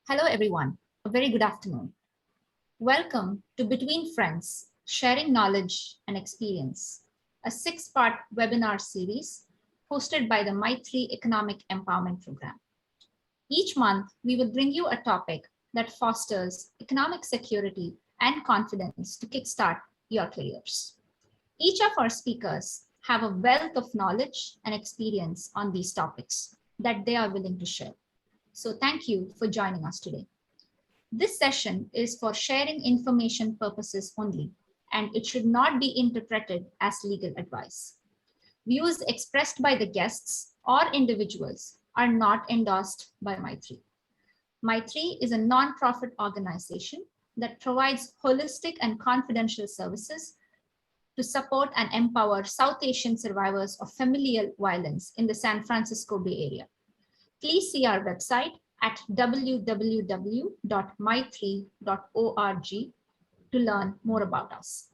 Hello, everyone. A very good afternoon. Welcome to Between Friends, Sharing Knowledge and Experience, a six-part webinar series hosted by the Maitri Economic Empowerment Program. Each month, we will bring you a topic that fosters economic security and confidence to kickstart your careers. Each of our speakers have a wealth of knowledge and experience on these topics that they are willing to share. So thank you for joining us today. This session is for sharing information purposes only, and it should not be interpreted as legal advice. Views expressed by the guests or individuals are not endorsed by Maitri. Maitri is a non-profit organization that provides holistic and confidential services to support and empower South Asian survivors of familial violence in the San Francisco Bay Area. Please see our website at www.maitri.org to learn more about us.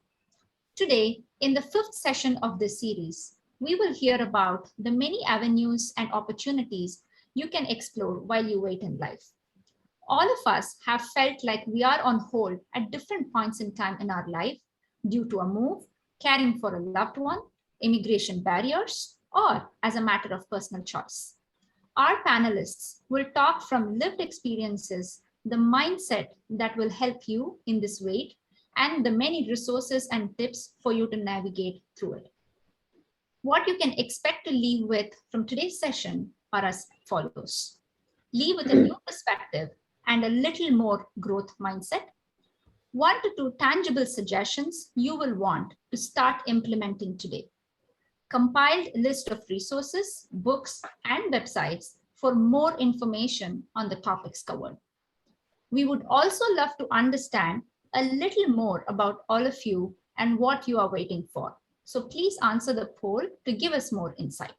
Today, in the fifth session of this series, we will hear about the many avenues and opportunities you can explore while you wait in life. All of us have felt like we are on hold at different points in time in our life due to a move, caring for a loved one, immigration barriers, or as a matter of personal choice. Our panelists will talk from lived experiences, the mindset that will help you in this wait, and the many resources and tips for you to navigate through it. What you can expect to leave with from today's session are as follows. Leave with a new perspective and a little more growth mindset. 1 to 2 tangible suggestions you will want to start implementing today. Compiled list of resources, books, and websites for more information on the topics covered. We would also love to understand a little more about all of you and what you are waiting for. So please answer the poll to give us more insight.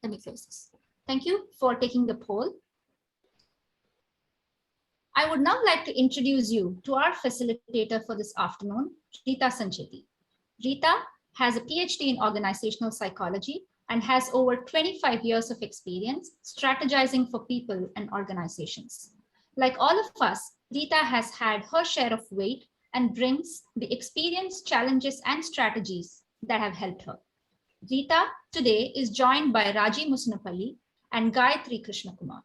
Let me close this. Thank you for taking the poll. I would now like to introduce you to our facilitator for this afternoon, Rita Sancheti. Rita has a PhD in organizational psychology and has over 25 years of experience strategizing for people and organizations. Like all of us, Rita has had her share of weight and brings the experience, challenges, and strategies that have helped her. Rita today is joined by Raji Musunapalli and Gayatri Krishnakumar.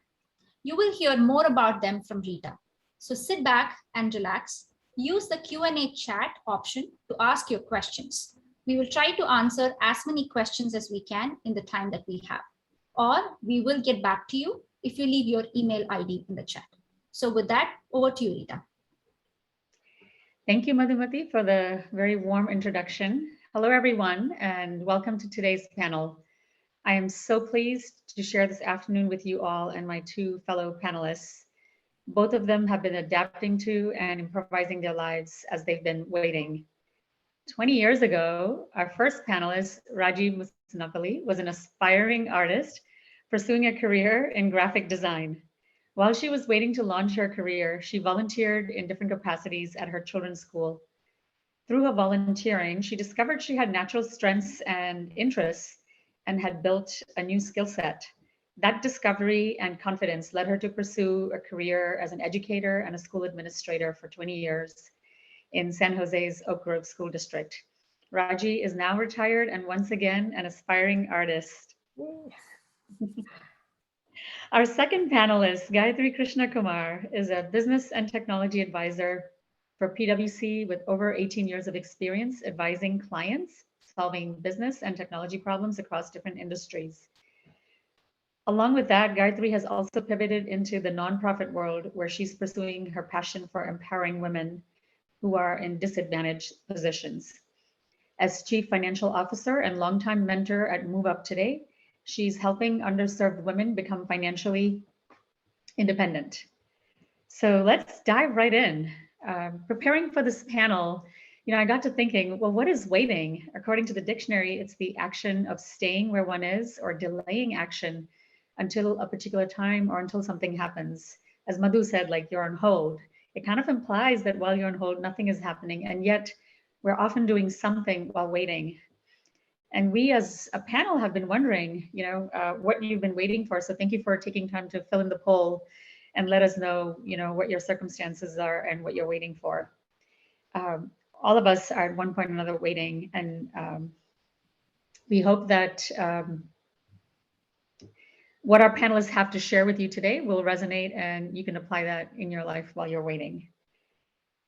You will hear more about them from Rita. So sit back and relax. Use the Q&A chat option to ask your questions. We will try to answer as many questions as we can in the time that we have. Or we will get back to you if you leave your email ID in the chat. So with that, over to you, Rita. Thank you, Madhumati, for the very warm introduction. Hello, everyone, and welcome to today's panel. I am so pleased to share this afternoon with you all and my two fellow panelists. Both of them have been adapting to and improvising their lives as they've been waiting. 20 years ago, our first panelist, Raji Musunapalli, was an aspiring artist pursuing a career in graphic design. While she was waiting to launch her career, she volunteered in different capacities at her children's school. Through her volunteering, she discovered she had natural strengths and interests and had built a new skill set. That discovery and confidence led her to pursue a career as an educator and a school administrator for 20 years in San Jose's Oak Grove School District. Raji is now retired and once again an aspiring artist. Our second panelist, Gayatri Krishna Kumar, is a business and technology advisor for PwC with over 18 years of experience advising clients, solving business and technology problems across different industries. Along with that, Gayatri has also pivoted into the nonprofit world where she's pursuing her passion for empowering women who are in disadvantaged positions. As Chief Financial Officer and longtime mentor at Move Up Today, she's helping underserved women become financially independent. So let's dive right in. Preparing for this panel, I got to thinking, well, what is waiting? According to the dictionary, it's the action of staying where one is or delaying action until a particular time or until something happens. As Madhu said, like you're on hold. It kind of implies that while you're on hold, nothing is happening. And yet we're often doing something while waiting. And we as a panel have been wondering, what you've been waiting for. So thank you for taking time to fill in the poll and let us know, what your circumstances are and what you're waiting for. All of us are at one point or another waiting, and we hope that what our panelists have to share with you today will resonate and you can apply that in your life while you're waiting.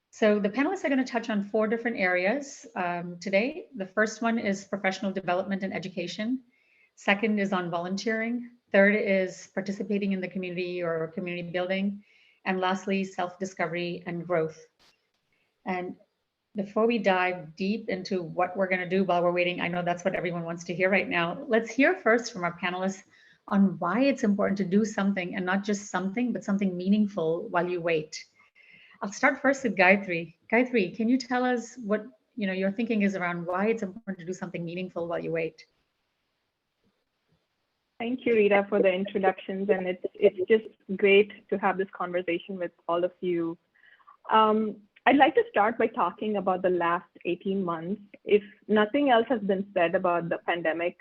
So the panelists are going to touch on 4 different areas today. The first one is professional development and education. Second is on volunteering. Third is participating in the community or community building. And lastly, self-discovery and growth. And before we dive deep into what we're going to do while we're waiting, I know that's what everyone wants to hear right now. Let's hear first from our panelists on why it's important to do something, and not just something, but something meaningful while you wait. I'll start first with Gayatri. Gayatri, can you tell us what your thinking is around why it's important to do something meaningful while you wait? Thank you, Rita, for the introductions, and it's just great to have this conversation with all of you. I'd like to start by talking about the last 18 months. If nothing else has been said about the pandemic,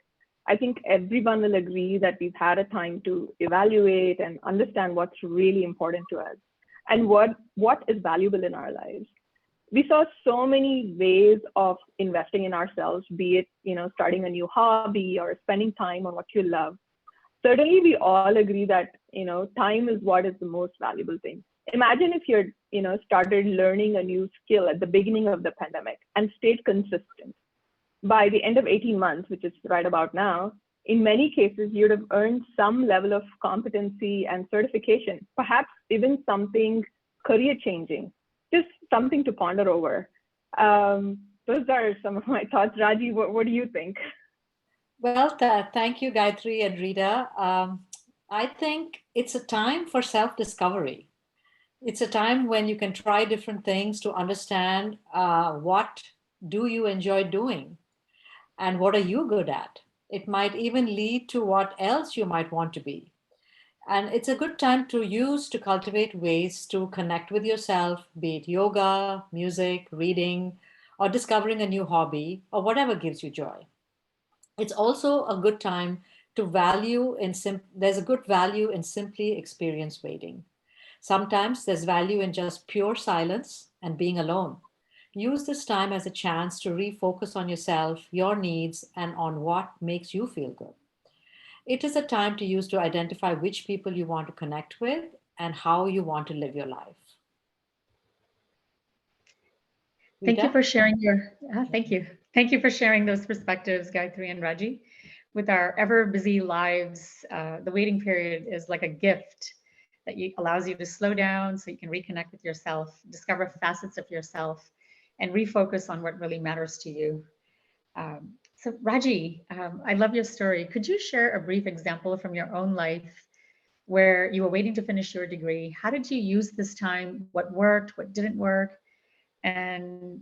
I think everyone will agree that we've had a time to evaluate and understand what's really important to us and what is valuable in our lives. We saw so many ways of investing in ourselves, be it, starting a new hobby or spending time on what you love. Certainly, we all agree that, time is what is the most valuable thing. Imagine if you're, started learning a new skill at the beginning of the pandemic and stayed consistent. By the end of 18 months, which is right about now, in many cases, you'd have earned some level of competency and certification, perhaps even something career changing, just something to ponder over. Those are some of my thoughts. Raji, what do you think? Well, thank you, Gayatri and Rita. I think it's a time for self-discovery. It's a time when you can try different things to understand what do you enjoy doing and what are you good at. It might even lead to what else you might want to be. And it's a good time to use to cultivate ways to connect with yourself, be it yoga, music, reading, or discovering a new hobby, or whatever gives you joy. It's also a good time to there's a good value in simply experience waiting. Sometimes there's value in just pure silence and being alone. Use this time as a chance to refocus on yourself, your needs, and on what makes you feel good. It is a time to use to identify which people you want to connect with and how you want to live your life. Thank you for sharing Thank you for sharing those perspectives, Gayatri and Raji. With our ever busy lives, the waiting period is like a gift that allows you to slow down so you can reconnect with yourself, discover facets of yourself, and refocus on what really matters to you. So Raji, I love your story. Could you share a brief example from your own life where you were waiting to finish your degree? How did you use this time? What worked, what didn't work? And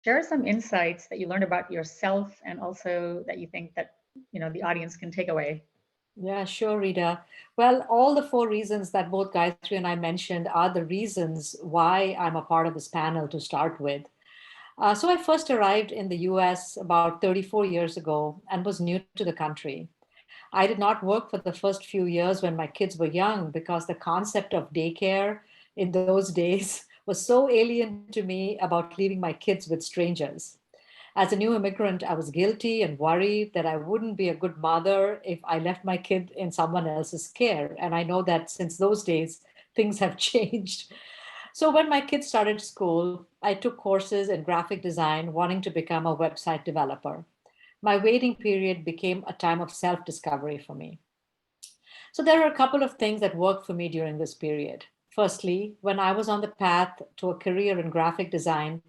share some insights that you learned about yourself and also that you think that the audience can take away. Yeah, sure, Rita. Well, all the 4 reasons that both Gayatri and I mentioned are the reasons why I'm a part of this panel to start with. So I first arrived in the US about 34 years ago and was new to the country. I did not work for the first few years when my kids were young because the concept of daycare in those days was so alien to me about leaving my kids with strangers. As a new immigrant, I was guilty and worried that I wouldn't be a good mother if I left my kid in someone else's care. And I know that since those days, things have changed. So when my kids started school, I took courses in graphic design, wanting to become a website developer. My waiting period became a time of self discovery for me. So there are a couple of things that worked for me during this period. Firstly, when I was on the path to a career in graphic design,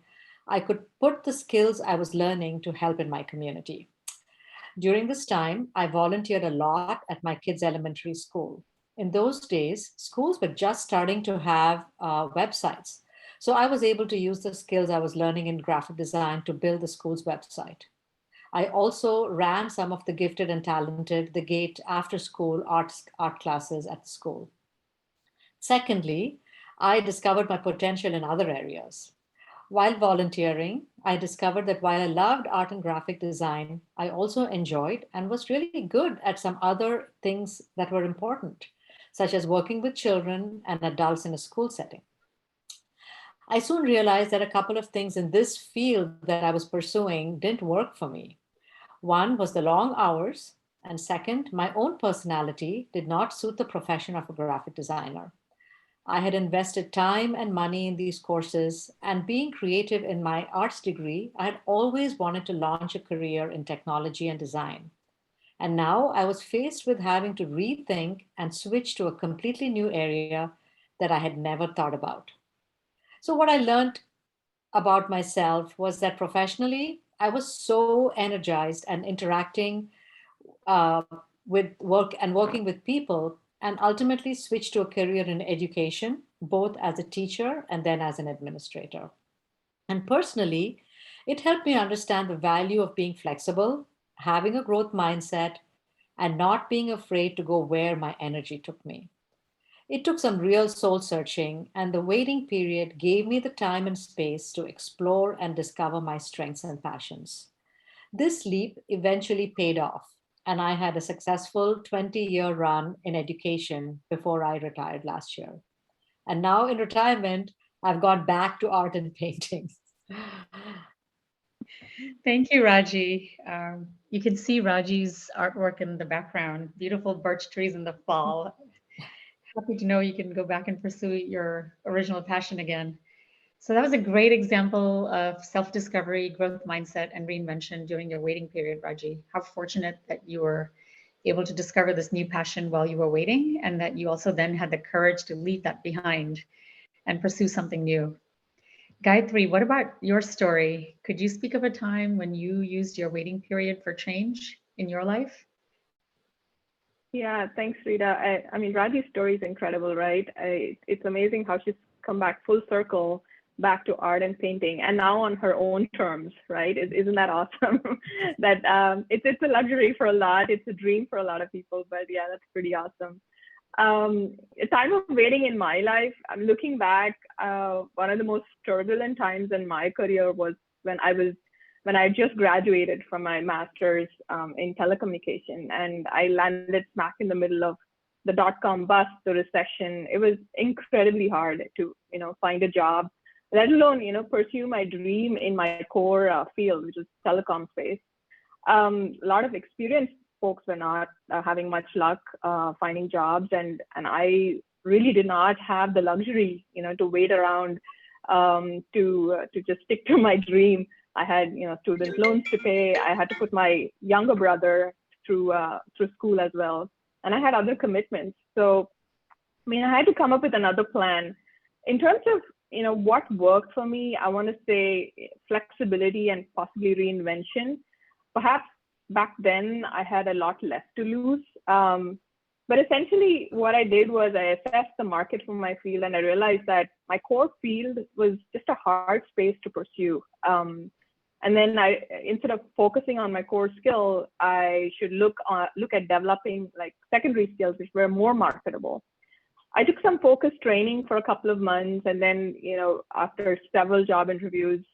I could put the skills I was learning to help in my community. During this time, I volunteered a lot at my kids' elementary school. In those days, schools were just starting to have websites. So I was able to use the skills I was learning in graphic design to build the school's website. I also ran some of the gifted and talented, the GATE after school art classes at the school. Secondly, I discovered my potential in other areas. While volunteering, I discovered that while I loved art and graphic design, I also enjoyed and was really good at some other things that were important, such as working with children and adults in a school setting. I soon realized that a couple of things in this field that I was pursuing didn't work for me. One was the long hours, and second, my own personality did not suit the profession of a graphic designer. I had invested time and money in these courses, and being creative in my arts degree, I had always wanted to launch a career in technology and design. And now I was faced with having to rethink and switch to a completely new area that I had never thought about. So, what I learned about myself was that professionally, I was so energized and interacting uh, with work and working with people, and ultimately switched to a career in education, both as a teacher and then as an administrator. And personally, it helped me understand the value of being flexible, having a growth mindset, and not being afraid to go where my energy took me. It took some real soul searching, and the waiting period gave me the time and space to explore and discover my strengths and passions. This leap eventually paid off, and I had a successful 20-year run in education before I retired last year. And now in retirement, I've gone back to art and painting. Thank you, Raji. You can see Raji's artwork in the background, beautiful birch trees in the fall. Happy to know you can go back and pursue your original passion again. So that was a great example of self-discovery, growth mindset, and reinvention during your waiting period, Raji. How fortunate that you were able to discover this new passion while you were waiting, and that you also then had the courage to leave that behind and pursue something new. Gayatri, what about your story? Could you speak of a time when you used your waiting period for change in your life? Yeah, thanks, Rita. I mean, Raji's story is incredible, right? It's amazing how she's come back full circle back to art and painting, and now on her own terms, right? Isn't that awesome? That it's a luxury for a lot. It's a dream for a lot of people, but yeah, that's pretty awesome. A time of waiting in my life, I'm looking back, one of the most turbulent times in my career was when I just graduated from my master's in telecommunication, and I landed smack in the middle of the dot-com bust, the recession. It was incredibly hard to, find a job, let alone, pursue my dream in my core field, which is telecom space. A lot of experienced folks were not having much luck finding jobs, and I really did not have the luxury, to wait around to just stick to my dream. I had, student loans to pay. I had to put my younger brother through school as well, and I had other commitments. So, I mean, I had to come up with another plan. In terms of, what worked for me, I want to say flexibility and possibly reinvention. Perhaps back then I had a lot less to lose. But essentially what I did was I assessed the market for my field, and I realized that my core field was just a hard space to pursue. And then instead of focusing on my core skill, I should look at developing like secondary skills which were more marketable. I took some focused training for a couple of months, and then, after several job interviews,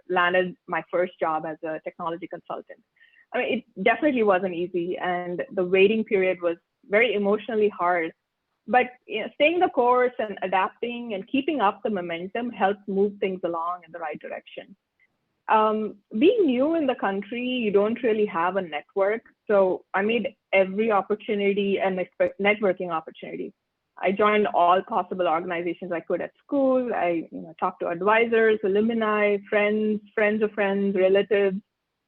landed my first job as a technology consultant. I mean, it definitely wasn't easy, and the waiting period was very emotionally hard. But staying the course and adapting and keeping up the momentum helped move things along in the right direction. Being new in the country, you don't really have a network. So I made every opportunity an networking opportunity. I joined all possible organizations I could at school. I talked to advisors, alumni, friends of friends, relatives,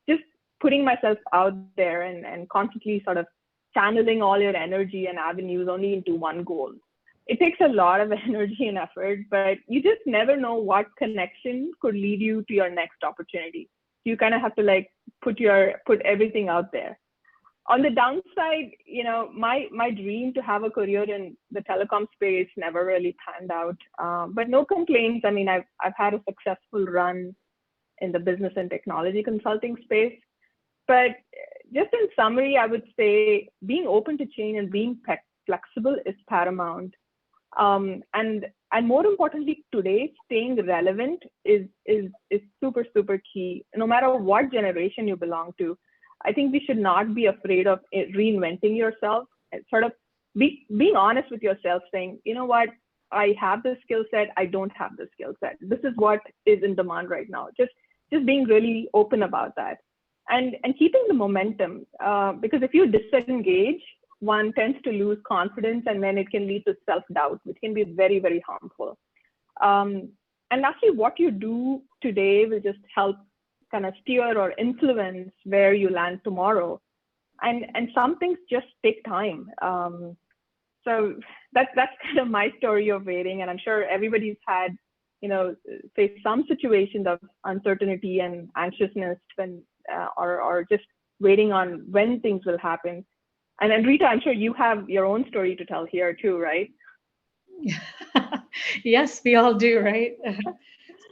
just putting myself out there and constantly sort of channeling all your energy and avenues only into one goal. It takes a lot of energy and effort, but you just never know what connection could lead you to your next opportunity. You kind of have to like put everything out there. On the downside, my dream to have a career in the telecom space never really panned out. But no complaints. I mean, I've had a successful run in the business and technology consulting space. But just in summary, I would say being open to change and being flexible is paramount. And more importantly, today, staying relevant is super, super key. No matter what generation you belong to, I think we should not be afraid of reinventing yourself and sort of being honest with yourself, saying, you know what, I have the skill set, I don't have the skill set. This is what is in demand right now. Just being really open about that. And keeping the momentum, because if you disengage, one tends to lose confidence, and then it can lead to self-doubt, which can be very, very harmful. And lastly, what you do today will just help kind of steer or influence where you land tomorrow. And some things just take time. So that's kind of my story of waiting. And I'm sure everybody's had, faced some situations of uncertainty and anxiousness when, or just waiting on when things will happen. And Rita, I'm sure you have your own story to tell here too, right? Yes, we all do, right?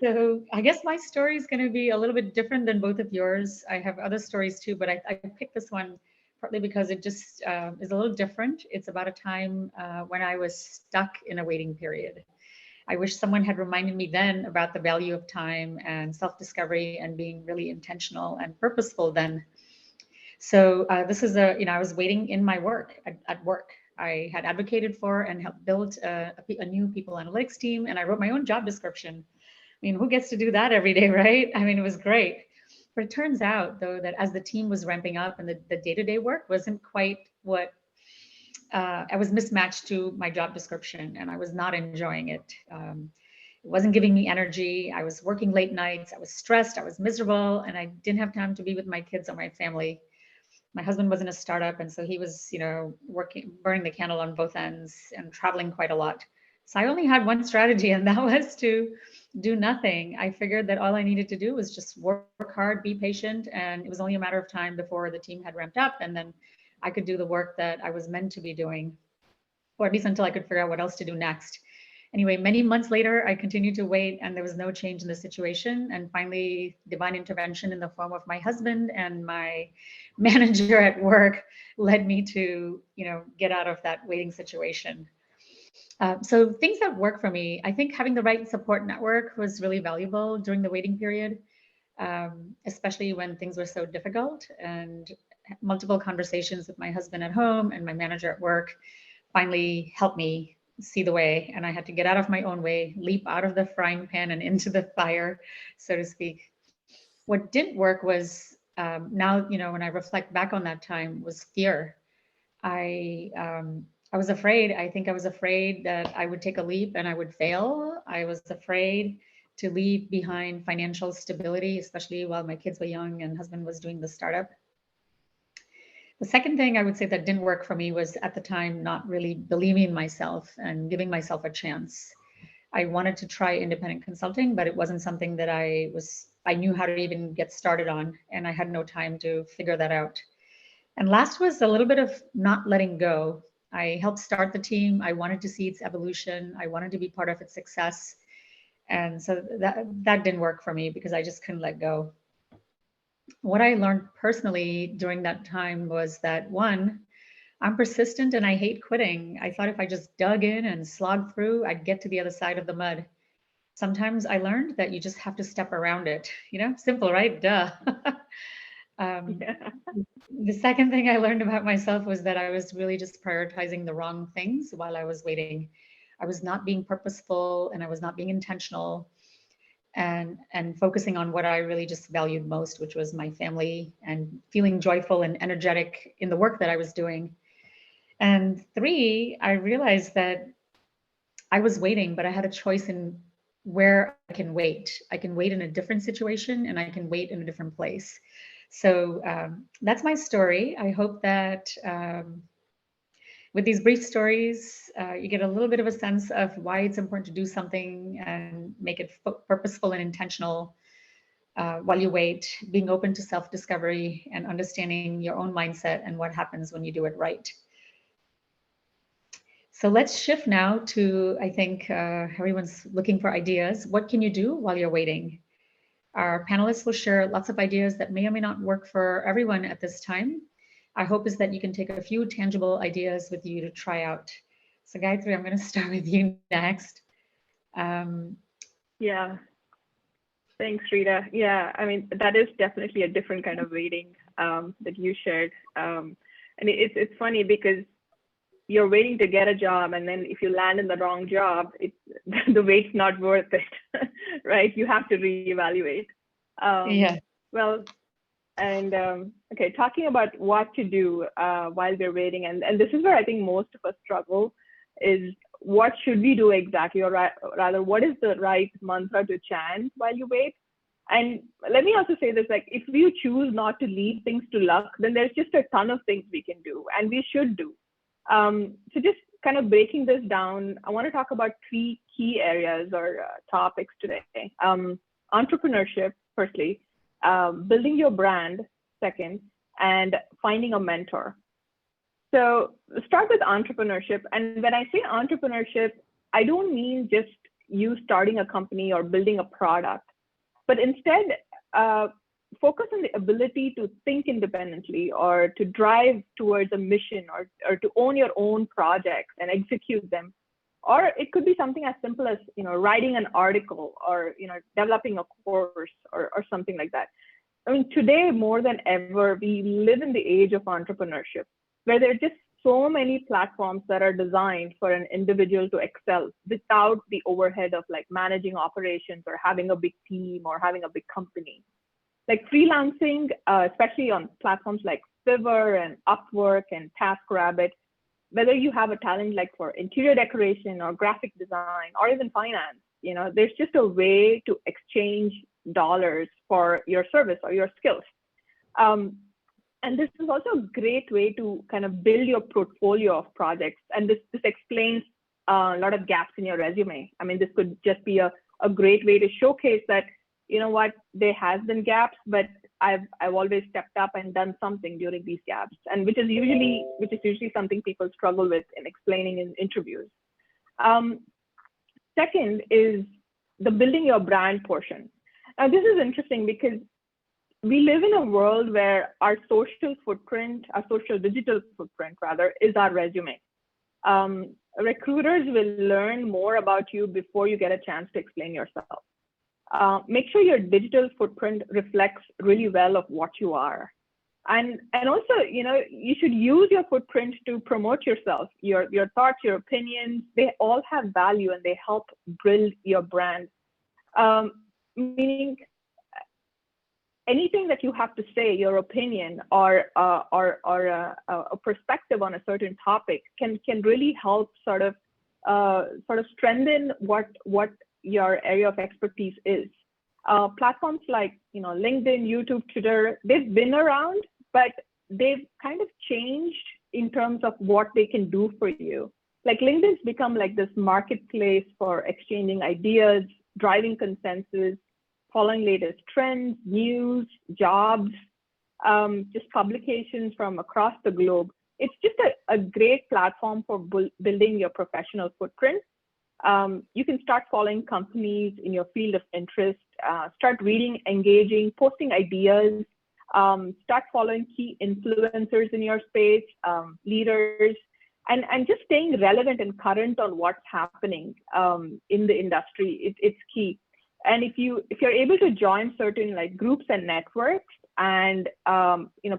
So I guess my story is going to be a little bit different than both of yours. I have other stories too, but I picked this one partly because it just is a little different. It's about a time when I was stuck in a waiting period. I wish someone had reminded me then about the value of time and self-discovery and being really intentional and purposeful then. So this is I was waiting in my work, at work. I had advocated for and helped build a new people analytics team, and I wrote my own job description. I mean, who gets to do that every day, right? I mean, it was great. But it turns out, though, that as the team was ramping up and the day-to-day work wasn't quite what I was mismatched to my job description, and I was not enjoying it. It wasn't giving me energy. I was working late nights. I was stressed. I was miserable, and I didn't have time to be with my kids or my family. My husband was in a startup, and so he was, working, burning the candle on both ends and traveling quite a lot. So I only had one strategy, and that was to do nothing. I figured that all I needed to do was just work hard, be patient, and it was only a matter of time before the team had ramped up, and then I could do the work that I was meant to be doing, or at least until I could figure out what else to do next. Anyway, many months later, I continued to wait, and there was no change in the situation. And finally, divine intervention in the form of my husband and my manager at work led me to, get out of that waiting situation. So things that work for me, I think having the right support network was really valuable during the waiting period, especially when things were so difficult. And multiple conversations with my husband at home and my manager at work finally helped me see the way, and I had to get out of my own way, leap out of the frying pan and into the fire, so to speak. What didn't work was now, when I reflect back on that time, was fear. I was afraid. I think I was afraid that I would take a leap and I would fail. I was afraid to leave behind financial stability, especially while my kids were young and husband was doing the startup. The second thing I would say that didn't work for me was at the time not really believing in myself and giving myself a chance. I wanted to try independent consulting, but it wasn't something that I knew how to even get started on, and I had no time to figure that out. And last was a little bit of not letting go. I helped start the team. I wanted to see its evolution. I wanted to be part of its success. And so that didn't work for me because I just couldn't let go. What I learned personally during that time was that, one, I'm persistent and I hate quitting. I thought if I just dug in and slogged through, I'd get to the other side of the mud. Sometimes I learned that you just have to step around it. Simple, right? Duh. The second thing I learned about myself was that I was really just prioritizing the wrong things while I was waiting. I was not being purposeful and I was not being intentional. and focusing on what I really just valued most, which was my family and feeling joyful and energetic in the work that I was doing. And 3, I realized that I was waiting, but I had a choice in where I can wait. I can wait in a different situation and I can wait in a different place. So that's my story. I hope that with these brief stories, you get a little bit of a sense of why it's important to do something and make it purposeful and intentional while you wait, being open to self-discovery and understanding your own mindset and what happens when you do it right. So let's shift now to, I think everyone's looking for ideas. What can you do while you're waiting? Our panelists will share lots of ideas that may or may not work for everyone at this time. Our hope is that you can take a few tangible ideas with you to try out. So Gayatri, I'm going to start with you next. Yeah, thanks, Rita. Yeah, I mean, that is definitely a different kind of waiting that you shared. And it's funny because you're waiting to get a job, and then if you land in the wrong job, the wait's not worth it, right? You have to reevaluate. Yeah. Well, and okay, talking about what to do while we're waiting, and this is where I think most of us struggle, is what should we do exactly, or rather, what is the right mantra to chant while you wait? And let me also say this, like, if you choose not to leave things to luck, then there's just a ton of things we can do, and we should do. So just kind of breaking this down, I want to talk about 3 key areas or topics today. Entrepreneurship, firstly, building your brand, second, and finding a mentor. So start with entrepreneurship. And when I say entrepreneurship, I don't mean just you starting a company or building a product, but instead focus on the ability to think independently or to drive towards a mission or to own your own projects and execute them. Or it could be something as simple as, writing an article or, developing a course or something like that. I mean, today more than ever, we live in the age of entrepreneurship, where there are just so many platforms that are designed for an individual to excel without the overhead of like managing operations or having a big team or having a big company. Like freelancing, especially on platforms like Fiverr and Upwork and TaskRabbit, whether you have a talent like for interior decoration or graphic design or even finance, there's just a way to exchange dollars for your service or your skills. And this is also a great way to kind of build your portfolio of projects. And this explains a lot of gaps in your resume. I mean, this could just be a great way to showcase that, there has been gaps, but I've always stepped up and done something during these gaps, and which is usually something people struggle with in explaining in interviews. Second is the building your brand portion. Now, this is interesting because we live in a world where our social digital footprint rather, is our resume. Recruiters will learn more about you before you get a chance to explain yourself. Make sure your digital footprint reflects really well of what you are. And also, you should use your footprint to promote yourself, your thoughts, your opinions. They all have value and they help build your brand. Meaning, anything that you have to say, your opinion or a perspective on a certain topic can really help sort of strengthen what your area of expertise is. Platforms like LinkedIn, YouTube, Twitter, they've been around, but they've kind of changed in terms of what they can do for you. Like LinkedIn's become like this marketplace for exchanging ideas, driving consensus, following latest trends, news, jobs, just publications from across the globe. It's just a great platform for building your professional footprint. You can start following companies in your field of interest, start reading, engaging, posting ideas, start following key influencers in your space, leaders, and just staying relevant and current on what's happening in the industry. It's key. And if you're able to join certain like groups and networks, and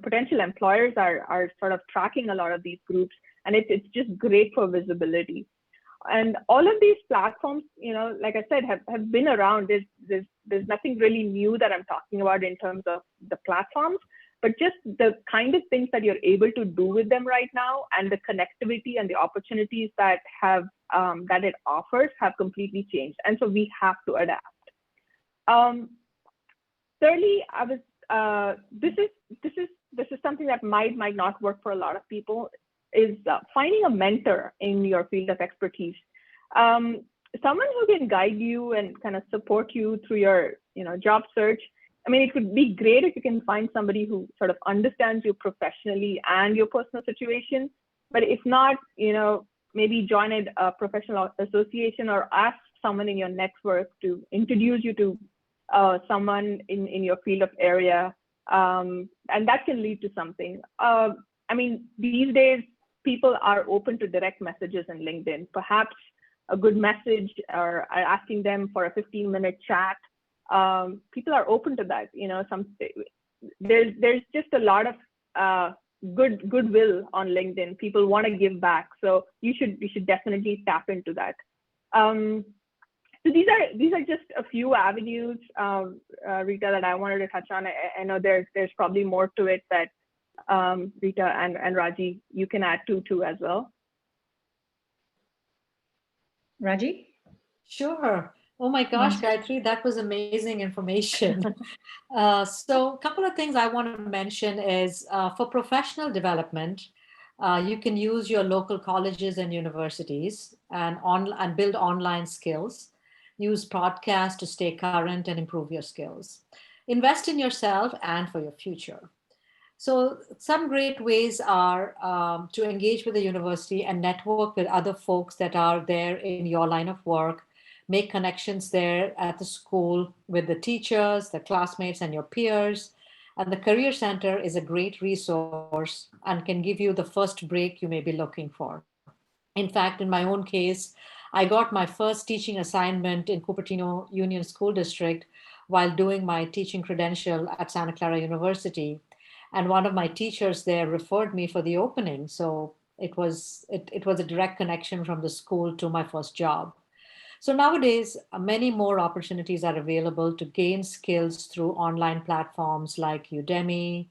potential employers are sort of tracking a lot of these groups, and it's just great for visibility. And all of these platforms, like I said, have been around. There's nothing really new that I'm talking about in terms of the platforms, but just the kind of things that you're able to do with them right now, and the connectivity and the opportunities that it offers have completely changed. And so we have to adapt. Thirdly, this is something that might not work for a lot of people, is finding a mentor in your field of expertise. Someone who can guide you and kind of support you through your job search. I mean, it would be great if you can find somebody who sort of understands you professionally and your personal situation. But if not, maybe join a professional association, or ask someone in your network to introduce you to someone in your field of area. And that can lead to something. I mean, these days, people are open to direct messages in LinkedIn. Perhaps a good message, or asking them for a 15-minute chat. People are open to that. There's just a lot of goodwill on LinkedIn. People want to give back, so you should definitely tap into that. So these are just a few avenues, Rita, that I wanted to touch on. I know there's probably more to it that Rita and Raji, you can add to as well. Raji? Sure. Oh my gosh, Gayatri, that was amazing information. So a couple of things I want to mention is for professional development, you can use your local colleges and universities and build online skills. Use podcasts to stay current and improve your skills. Invest in yourself and for your future. So some great ways are to engage with the university and network with other folks that are there in your line of work. Make connections there at the school with the teachers, the classmates, and your peers. And the Career Center is a great resource and can give you the first break you may be looking for. In fact, in my own case, I got my first teaching assignment in Cupertino Union School District while doing my teaching credential at Santa Clara University. And one of my teachers there referred me for the opening. So it was a direct connection from the school to my first job. So nowadays, many more opportunities are available to gain skills through online platforms like Udemy,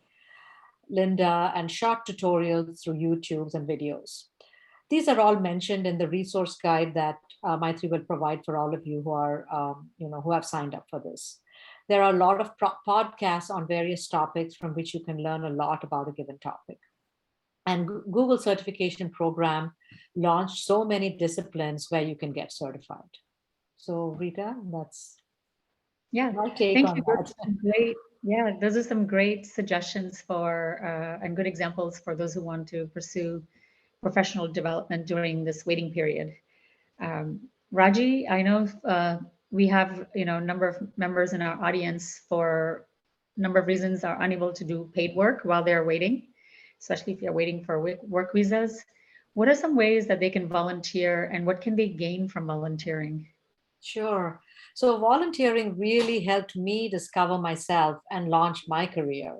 Lynda, and short tutorials through YouTubes and videos. These are all mentioned in the resource guide that Maitri will provide for all of you who are, who have signed up for this. There are a lot of podcasts on various topics from which you can learn a lot about a given topic. And Google certification program launched so many disciplines where you can get certified. So Rita, that's my take on that. Great. Yeah, those are some great suggestions for and good examples for those who want to pursue professional development during this waiting period. Raji, I know we have a number of members in our audience for a number of reasons are unable to do paid work while they're waiting, especially if you're waiting for work visas. What are some ways that they can volunteer, and what can they gain from volunteering? Sure. So volunteering really helped me discover myself and launch my career.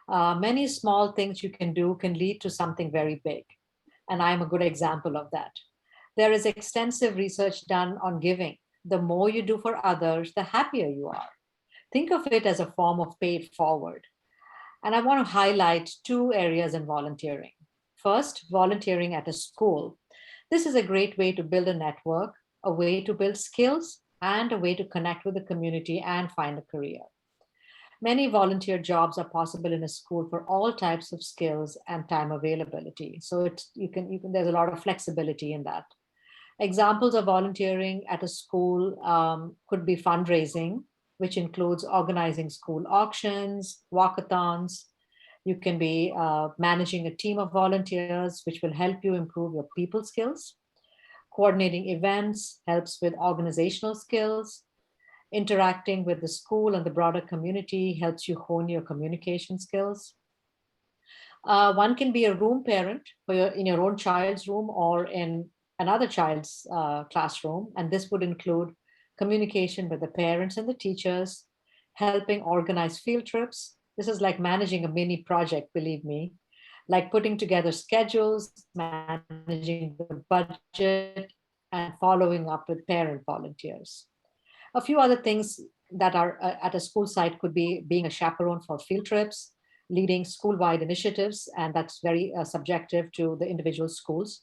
Many small things you can do can lead to something very big. And I'm a good example of that. There is extensive research done on giving. The more you do for others, the happier you are. Think of it as a form of pay it forward. And I want to highlight two areas in volunteering. First, volunteering at a school. This is a great way to build a network, a way to build skills, and a way to connect with the community and find a career. Many volunteer jobs are possible in a school for all types of skills and time availability. So there's a lot of flexibility in that. Examples of volunteering at a school could be fundraising, which includes organizing school auctions, walkathons. You can be managing a team of volunteers, which will help you improve your people skills. Coordinating events helps with organizational skills. Interacting with the school and the broader community helps you hone your communication skills. One can be a room parent in your own child's room or in another child's classroom. And this would include communication with the parents and the teachers, helping organize field trips. This is like managing a mini project, believe me, like putting together schedules, managing the budget, and following up with parent volunteers. A few other things that are at a school site could be being a chaperone for field trips, leading school-wide initiatives, and that's very subjective to the individual schools,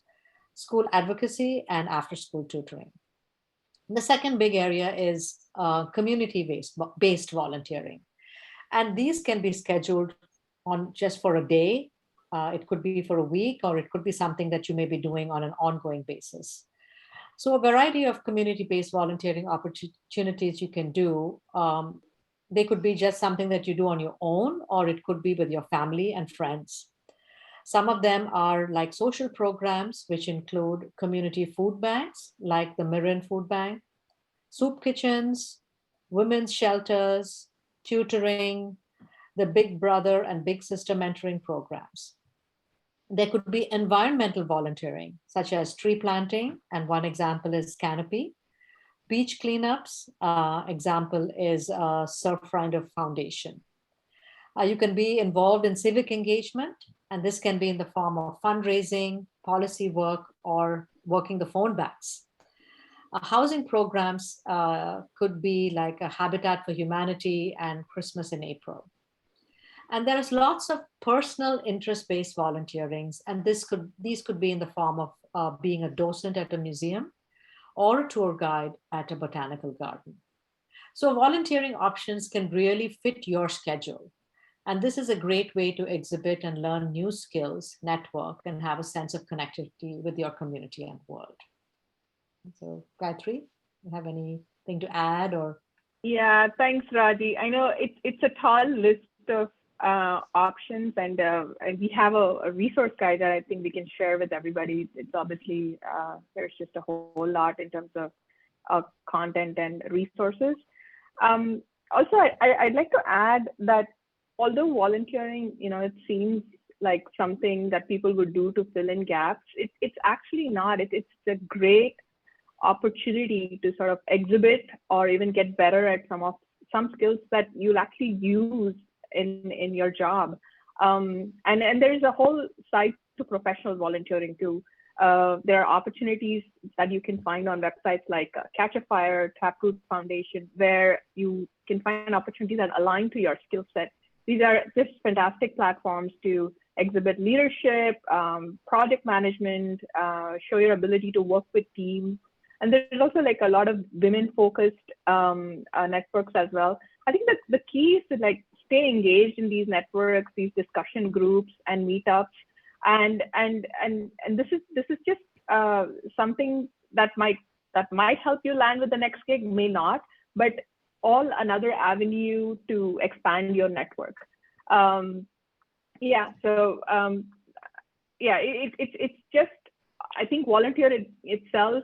school advocacy, and after-school tutoring. The second big area is community-based volunteering. And these can be scheduled on just for a day. It could be for a week, or it could be something that you may be doing on an ongoing basis. So a variety of community-based volunteering opportunities you can do. They could be just something that you do on your own, or it could be with your family and friends. Some of them are like social programs, which include community food banks, like the Mirren Food Bank, soup kitchens, women's shelters, tutoring, the Big Brother and Big Sister mentoring programs. There could be environmental volunteering, such as tree planting, and one example is Canopy. Beach cleanups, example is Surfrider Foundation. You can be involved in civic engagement, and this can be in the form of fundraising, policy work, or working the phone banks. Housing programs could be like a Habitat for Humanity and Christmas in April. And there's lots of personal interest-based volunteerings, and these could be in the form of being a docent at a museum or a tour guide at a botanical garden. So volunteering options can really fit your schedule. And this is a great way to exhibit and learn new skills, network, and have a sense of connectivity with your community and world. So Gayatri, you have anything to add or? Yeah, thanks, Raji. I know it's a tall list of options, and we have a resource guide that I think we can share with everybody. It's obviously, there's just a whole lot in terms of content and resources. Also, I'd like to add that although volunteering, it seems like something that people would do to fill in gaps, it's actually not. It's a great opportunity to sort of exhibit or even get better at some skills that you'll actually use in your job. And there's a whole side to professional volunteering too. There are opportunities that you can find on websites like Catch a Fire, Taproot Foundation, where you can find opportunities that align to your skill set. These are just fantastic platforms to exhibit leadership, project management, show your ability to work with teams. And there's also like a lot of women-focused networks as well. I think that the key is to like stay engaged in these networks, these discussion groups and meetups, and this is just something that might help you land with the next gig, may not, but all another avenue to expand your network. It's just, I think volunteer itself,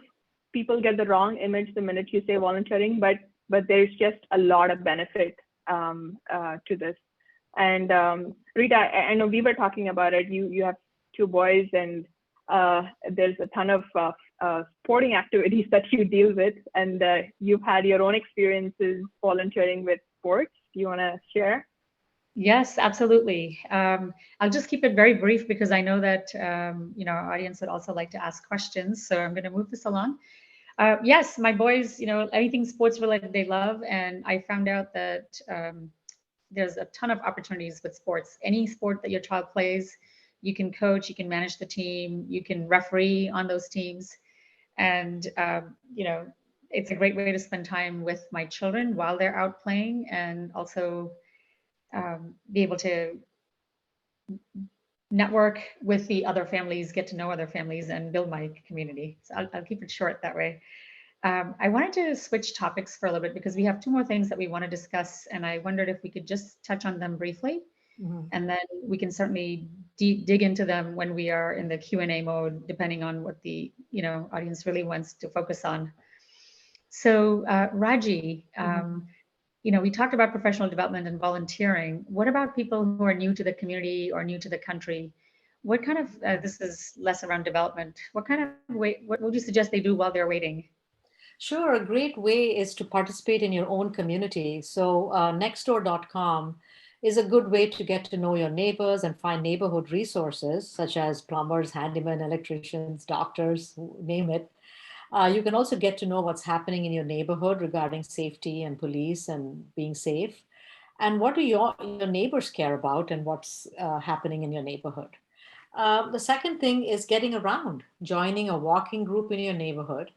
people get the wrong image the minute you say volunteering, but there's just a lot of benefit to this. And Rita, I know we were talking about it. You have 2 boys, and there's a ton of sporting activities that you deal with, and you've had your own experiences volunteering with sports. Do you want to share? Yes, absolutely. I'll just keep it very brief because I know that our audience would also like to ask questions. So I'm going to move this along. Yes, my boys, anything sports related they love, and I found out that there's a ton of opportunities with sports. Any sport that your child plays, you can coach, you can manage the team, you can referee on those teams, and it's a great way to spend time with my children while they're out playing, and also be able to network with the other families, get to know other families, and build my community. So I'll keep it short that way. I wanted to switch topics for a little bit because we have 2 more things that we want to discuss, and I wondered if we could just touch on them briefly, and then we can certainly dig into them when we are in the Q&A mode, depending on what the audience really wants to focus on. So Raji, we talked about professional development and volunteering. What about people who are new to the community or new to the country? What kind of, this is less around development, what would you suggest they do while they're waiting? Sure, a great way is to participate in your own community. So nextdoor.com is a good way to get to know your neighbors and find neighborhood resources such as plumbers, handymen, electricians, doctors, name it. You can also get to know what's happening in your neighborhood regarding safety and police and being safe. And what do your neighbors care about and what's happening in your neighborhood? The second thing is getting around, joining a walking group in your neighborhood.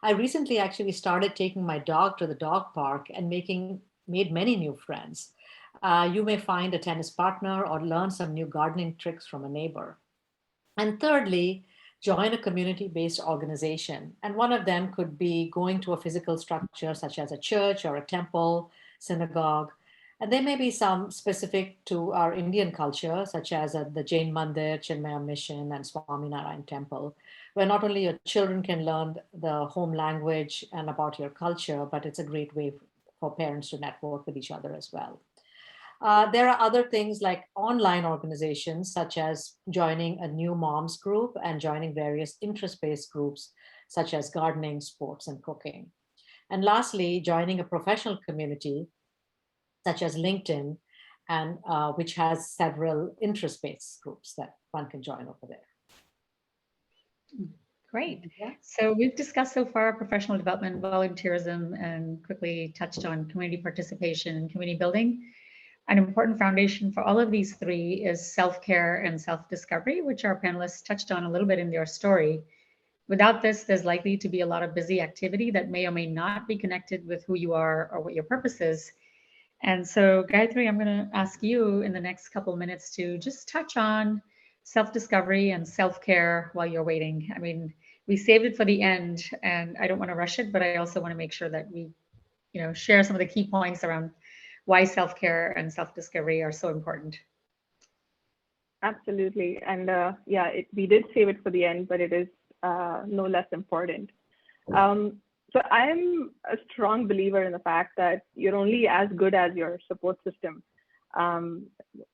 I recently actually started taking my dog to the dog park and made many new friends. You may find a tennis partner or learn some new gardening tricks from a neighbor. And thirdly, join a community based organization. And one of them could be going to a physical structure such as a church or a temple, synagogue. And there may be some specific to our Indian culture, such as the Jain Mandir, Chinmaya Mission, and Swaminarayan Temple, where not only your children can learn the home language and about your culture, but it's a great way for parents to network with each other as well. There are other things like online organizations, such as joining a new moms group and joining various interest based groups, such as gardening, sports, and cooking. And lastly, joining a professional community, such as LinkedIn, and which has several interest based groups that one can join over there. Great. Yeah. So we've discussed so far professional development, volunteerism, and quickly touched on community participation and community building. An important foundation for all of these three is self-care and self-discovery, which our panelists touched on a little bit in their story. Without this, there's likely to be a lot of busy activity that may or may not be connected with who you are or what your purpose is. And so, Gayatri, I'm going to ask you in the next couple of minutes to just touch on self-discovery and self-care while you're waiting. I mean, we saved it for the end, and I don't want to rush it, but I also want to make sure that we, share some of the key points around why self-care and self-discovery are so important. Absolutely. And we did save it for the end, but it is no less important. So I'm a strong believer in the fact that you're only as good as your support system. And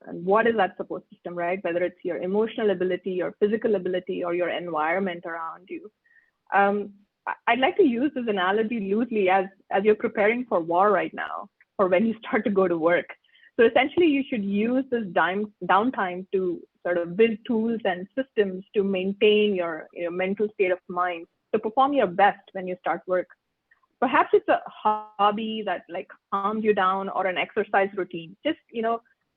what is that support system, right? Whether it's your emotional ability, your physical ability, or your environment around you. I'd like to use this analogy loosely as you're preparing for war right now, or when you start to go to work. So essentially, you should use this downtime to sort of build tools and systems to maintain your mental state of mind, to perform your best when you start work. Perhaps it's a hobby that like calms you down, or an exercise routine. Just,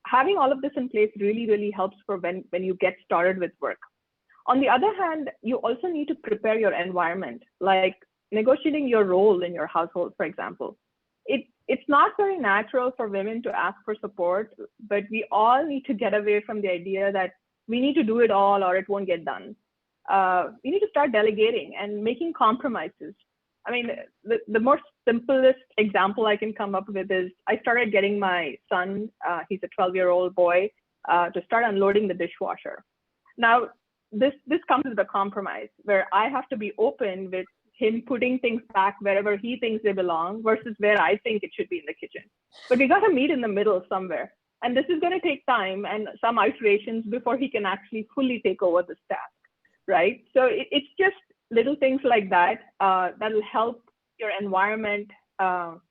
having all of this in place really, really helps for when you get started with work. On the other hand, you also need to prepare your environment, like negotiating your role in your household, for example. It's not very natural for women to ask for support, but we all need to get away from the idea that we need to do it all or it won't get done. We need to start delegating and making compromises. I mean, the more simplest example I can come up with is I started getting my son, he's a 12-year-old boy, to start unloading the dishwasher. Now, this comes with a compromise where I have to be open with him putting things back wherever he thinks they belong versus where I think it should be in the kitchen. But we got to meet in the middle somewhere. And this is going to take time and some iterations before he can actually fully take over this task, right? So it's just little things like that that'll help your environment.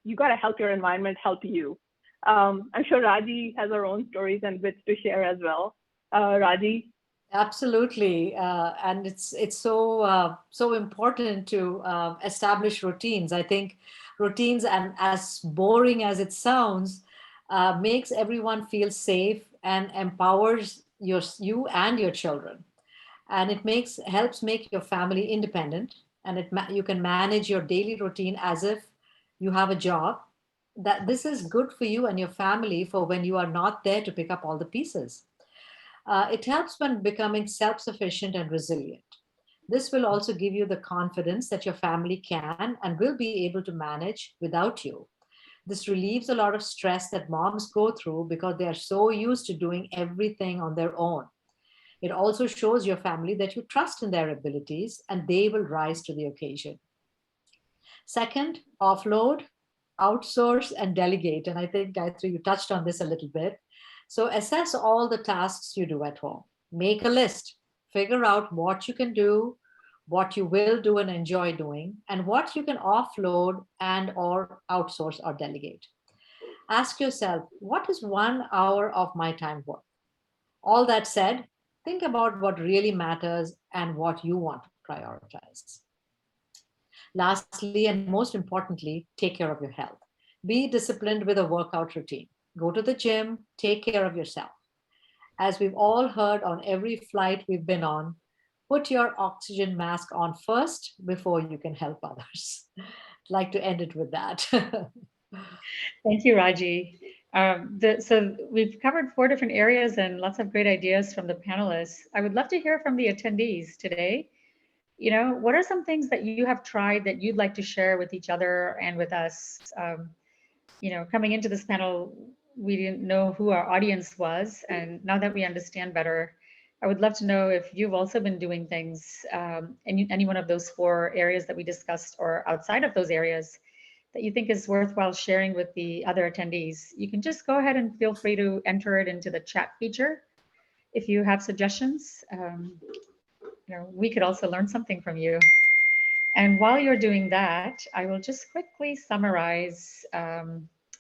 You got to help your environment help you. I'm sure Raji has her own stories and bits to share as well. Raji? Absolutely, and it's so important to establish routines. I think routines, and as boring as it sounds, makes everyone feel safe and empowers you and your children, and it helps make your family independent, and you can manage your daily routine as if you have a job. That this is good for you and your family for when you are not there to pick up all the pieces. It helps when becoming self-sufficient and resilient. This will also give you the confidence that your family can and will be able to manage without you. This relieves a lot of stress that moms go through because they are so used to doing everything on their own. It also shows your family that you trust in their abilities and they will rise to the occasion. Second, offload, outsource, and delegate. And I think, Gayatri, you touched on this a little bit. So assess all the tasks you do at home. Make a list. Figure out what you can do, what you will do and enjoy doing, and what you can offload and or outsource or delegate. Ask yourself, what is 1 hour of my time worth? All that said, think about what really matters and what you want to prioritize. Lastly, and most importantly, take care of your health. Be disciplined with a workout routine. Go to the gym, take care of yourself. As we've all heard on every flight we've been on, put your oxygen mask on first before you can help others. I'd like to end it with that. Thank you, Raji. So we've covered 4 different areas and lots of great ideas from the panelists. I would love to hear from the attendees today. What are some things that you have tried that you'd like to share with each other and with us? Coming into this panel, we didn't know who our audience was. And now that we understand better, I would love to know if you've also been doing things in any one of those 4 areas that we discussed or outside of those areas that you think is worthwhile sharing with the other attendees. You can just go ahead and feel free to enter it into the chat feature if you have suggestions. We could also learn something from you. And while you're doing that, I will just quickly summarize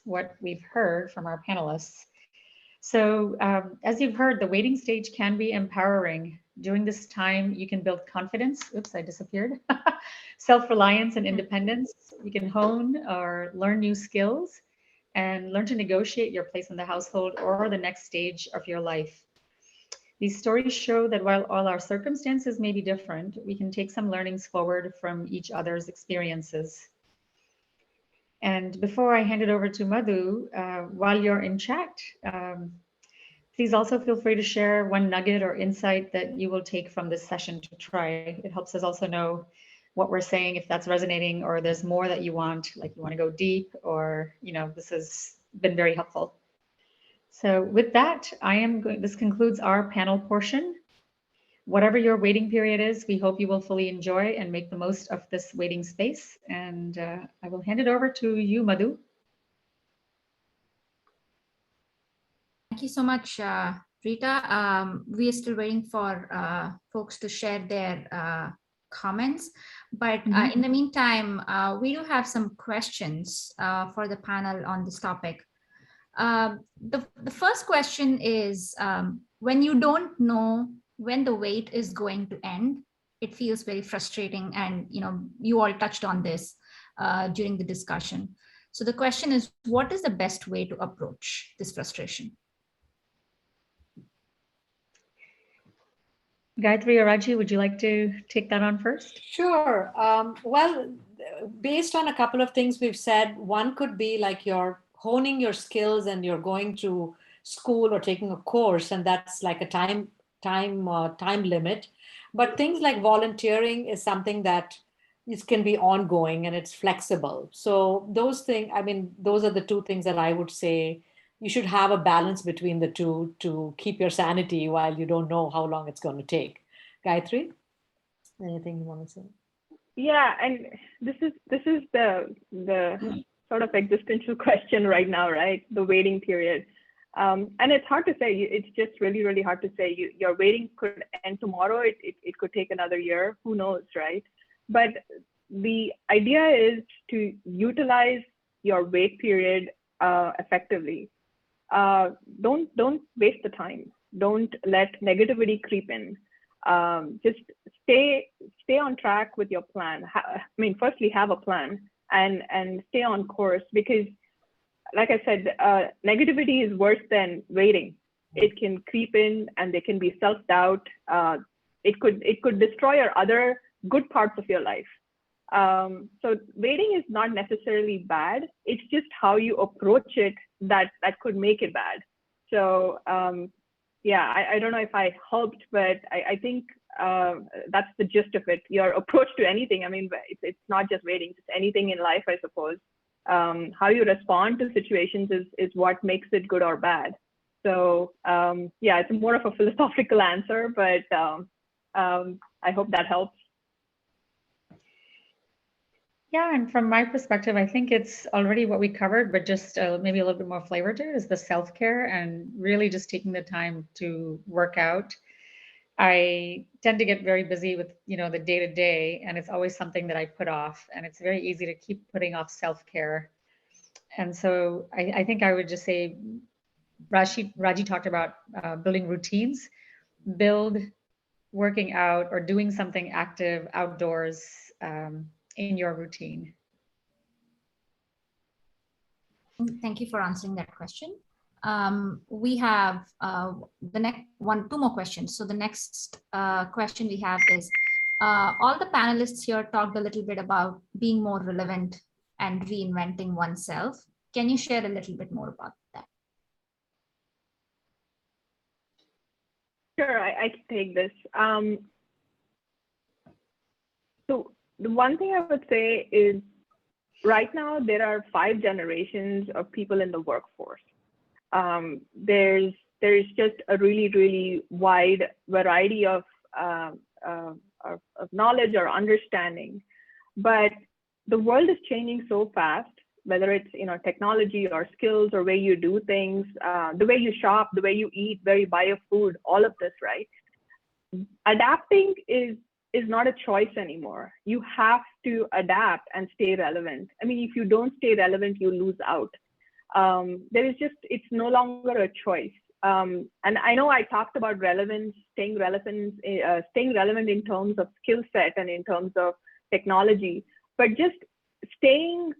what we've heard from our panelists. So as you've heard, the waiting stage can be empowering. During this time, you can build confidence. Oops, I disappeared. Self-reliance and independence. You can hone or learn new skills and learn to negotiate your place in the household or the next stage of your life. These stories show that while all our circumstances may be different, we can take some learnings forward from each other's experiences. And before I hand it over to Madhu, while you're in chat, please also feel free to share one nugget or insight that you will take from this session to try. It helps us also know what we're saying, if that's resonating or there's more that you want, like you want to go deep or, this has been very helpful. So with that, this concludes our panel portion. Whatever your waiting period is, we hope you will fully enjoy and make the most of this waiting space. And I will hand it over to you, Madhu. Thank you so much, Rita. We are still waiting for folks to share their comments, but in the meantime, we do have some questions for the panel on this topic. The first question is, when you don't know when the wait is going to end, it feels very frustrating, and you all touched on this during the discussion. So the question is, what is the best way to approach this frustration? Gayatri or Raji, would you like to take that on first? Sure. Well, based on a couple of things we've said, one could be like you're honing your skills and you're going to school or taking a course, and that's like a time limit. But things like volunteering is something that can be ongoing and it's flexible. So those things, those are the 2 things that I would say you should have a balance between the 2 to keep your sanity while you don't know how long it's going to take. Gayatri, anything you want to say? Yeah, and this is the sort of existential question right now, right? The waiting period. And it's hard to say. It's just really, really hard to say. Your waiting could end tomorrow. It could take another year. Who knows, right? But the idea is to utilize your wait period effectively. Don't waste the time. Don't let negativity creep in. Just stay on track with your plan. Firstly, have a plan and stay on course, because like I said, negativity is worse than waiting. It can creep in and there can be self-doubt. It could destroy your other good parts of your life. So waiting is not necessarily bad. It's just how you approach it that could make it bad. So yeah, I don't know if I helped, but I think that's the gist of it. Your approach to anything. It's not just waiting, it's anything in life, I suppose. How you respond to situations is what makes it good or bad. So yeah, it's more of a philosophical answer, but I hope that helps. Yeah, and from my perspective, I think it's already what we covered, but just maybe a little bit more flavor to it is the self-care and really just taking the time to work out. I tend to get very busy with, the day-to-day, and it's always something that I put off, and it's very easy to keep putting off self-care. And so I think I would just say, Raji talked about building routines, build working out or doing something active outdoors in your routine? Thank you for answering that question. We have the next two more questions. So the next question we have is, all the panelists here talked a little bit about being more relevant and reinventing oneself. Can you share a little bit more about that? Sure, I can take this. So the one thing I would say is, right now there are 5 generations of people in the workforce. There's just a really wide variety of knowledge or understanding, but the world is changing so fast. Whether it's technology or skills or way you do things, the way you shop, the way you eat, where you buy your food, all of this, right? Adapting is not a choice anymore. You have to adapt and stay relevant. I mean, if you don't stay relevant, you lose out. It's no longer a choice. And I know I talked about relevance, staying relevant in terms of skill set and in terms of technology, but just staying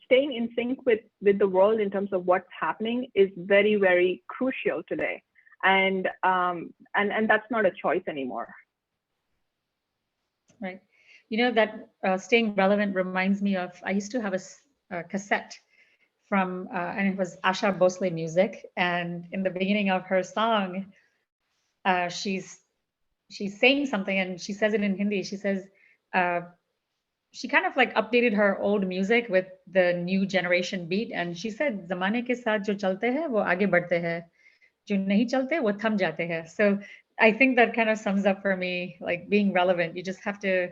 in sync with the world in terms of what's happening is very crucial today. And that's not a choice anymore. Right. That staying relevant reminds me of, I used to have a cassette from, and it was Asha Bhosle music. And in the beginning of her song, she's saying something, and she says it in Hindi. She says, she kind of like updated her old music with the new generation beat. And she said, "Zamane ke saath jo chalte hai, wo aage badhte hai. Jo nahi chalte, wo tham jate hai." So I think that kind of sums up for me, like being relevant. You just have to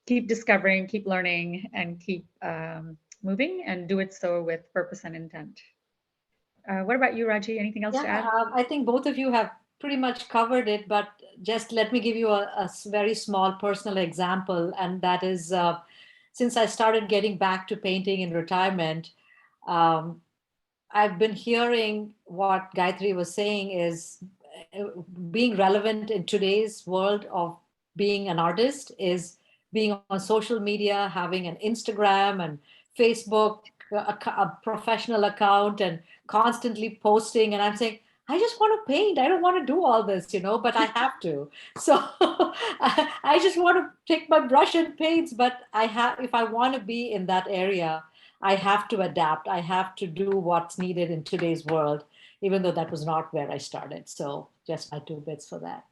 keep discovering, keep learning, and keep moving, and do it so with purpose and intent. What about you, Raji? Anything else to add? I think both of you have pretty much covered it, but just let me give you a very small personal example. And that is, since I started getting back to painting in retirement, I've been hearing what Gayatri was saying is being relevant in today's world of being an artist is being on social media, having an Instagram and Facebook, a professional account, and constantly posting. And I'm saying, I just want to paint. I don't want to do all this, but I have to. So I just want to take my brush and paints, but if I want to be in that area, I have to adapt. I have to do what's needed in today's world, even though that was not where I started. So just my 2 bits for that.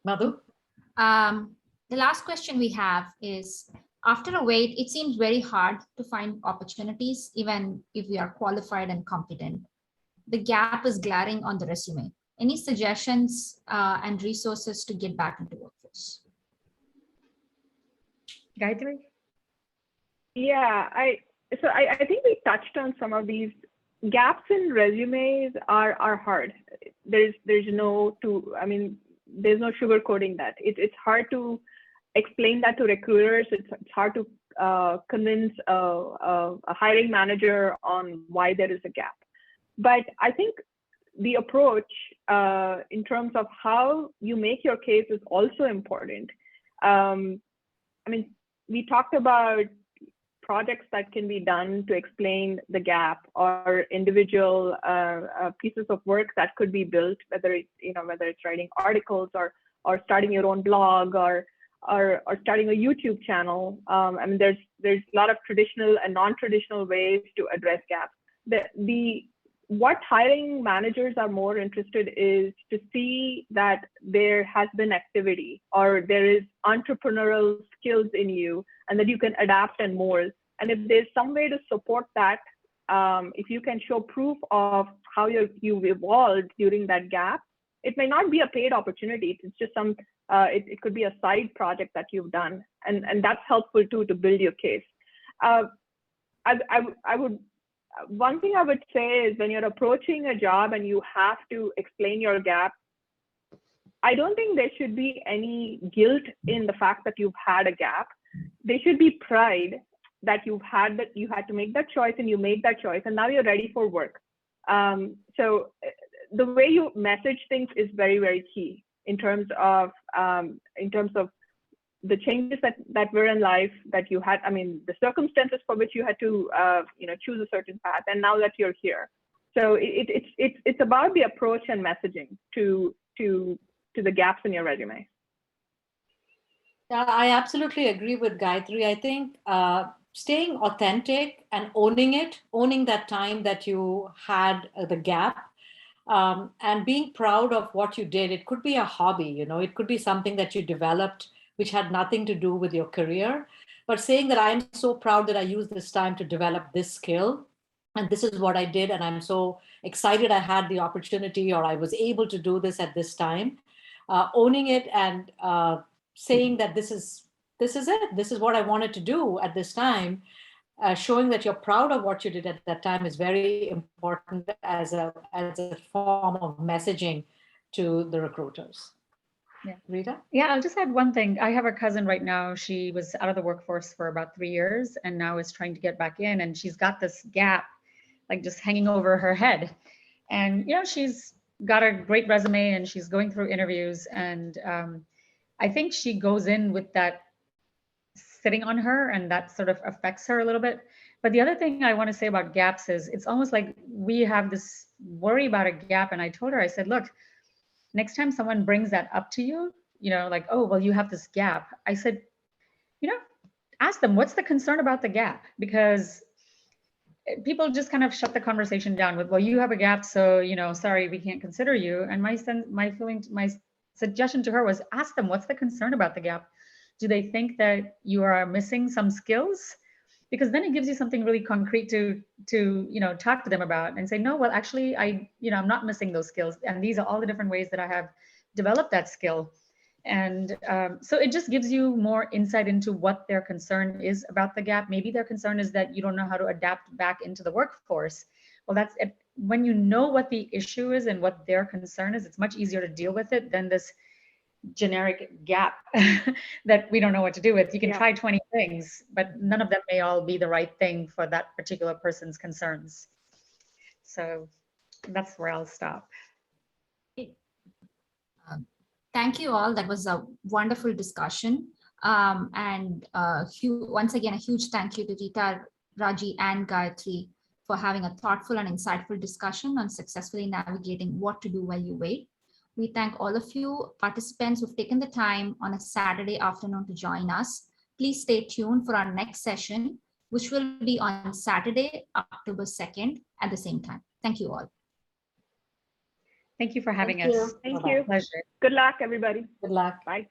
Madhu? The last question we have is, after a wait, it seems very hard to find opportunities, even if we are qualified and competent. The gap is glaring on the resume. Any suggestions and resources to get back into workforce? Gayatri? Yeah, I think we touched on some of these. Gaps in resumes are hard. There's no sugarcoating that. It's hard to explain that to recruiters. It's hard to convince a hiring manager on why there is a gap. But I think the approach in terms of how you make your case is also important. We talked about projects that can be done to explain the gap, or individual pieces of work that could be built, whether it's writing articles or starting your own blog or starting a YouTube channel. There's a lot of traditional and non-traditional ways to address gaps. What hiring managers are more interested is to see that there has been activity, or there is entrepreneurial skills in you, and that you can adapt and mold. And if there's some way to support that, if you can show proof of how you've evolved during that gap, it may not be a paid opportunity. It's just it could be a side project that you've done, and that's helpful too to build your case. One thing I would say is, when you're approaching a job and you have to explain your gap, I don't think there should be any guilt in the fact that you've had a gap. There should be pride that you had to make that choice, and you made that choice, and now you're ready for work. So the way you message things is very, very key in terms of the changes that were in life that you had, I mean, the circumstances for which you had to, choose a certain path, and now that you're here. So it's about the approach and messaging to the gaps in your resume. Yeah, I absolutely agree with Gayatri. I think staying authentic and owning that time that you had the gap, and being proud of what you did. It could be a hobby, it could be something that you developed which had nothing to do with your career, but saying that I am so proud that I used this time to develop this skill. And this is what I did. And I'm so excited I had the opportunity, or I was able to do this at this time. Owning it and saying that this is it. This is what I wanted to do at this time. Showing that you're proud of what you did at that time is very important as a form of messaging to the recruiters. Yeah. Rita? Yeah, I'll just add one thing. I have a cousin right now. She was out of the workforce for about 3 years and now is trying to get back in, and she's got this gap like just hanging over her head. And she's got a great resume and she's going through interviews, and I think she goes in with that sitting on her, and that sort of affects her a little bit. But the other thing I want to say about gaps is it's almost like we have this worry about a gap. And I told her, I said, look, next time someone brings that up to you, like, oh, well, you have this gap. I said, ask them, what's the concern about the gap? Because people just kind of shut the conversation down with, well, you have a gap, so, sorry, we can't consider you. And my suggestion to her was, ask them, what's the concern about the gap? Do they think that you are missing some skills? Because then it gives you something really concrete to talk to them about and say, no, well, actually, I'm not missing those skills. And these are all the different ways that I have developed that skill. And so it just gives you more insight into what their concern is about the gap. Maybe their concern is that you don't know how to adapt back into the workforce. Well, that's it. When you know what the issue is and what their concern is, it's much easier to deal with it than this generic gap that we don't know what to do with. You can try 20 things, but none of them may all be the right thing for that particular person's concerns. So that's where I'll stop. Thank you all. That was a wonderful discussion. Once again, a huge thank you to Rita, Raji, and Gayatri for having a thoughtful and insightful discussion on successfully navigating what to do while you wait. We thank all of you participants who've taken the time on a Saturday afternoon to join us. Please stay tuned for our next session, which will be on Saturday, October 2nd at the same time. Thank you all. Thank you for having us. Thank you. Pleasure. Good luck, everybody. Good luck. Bye.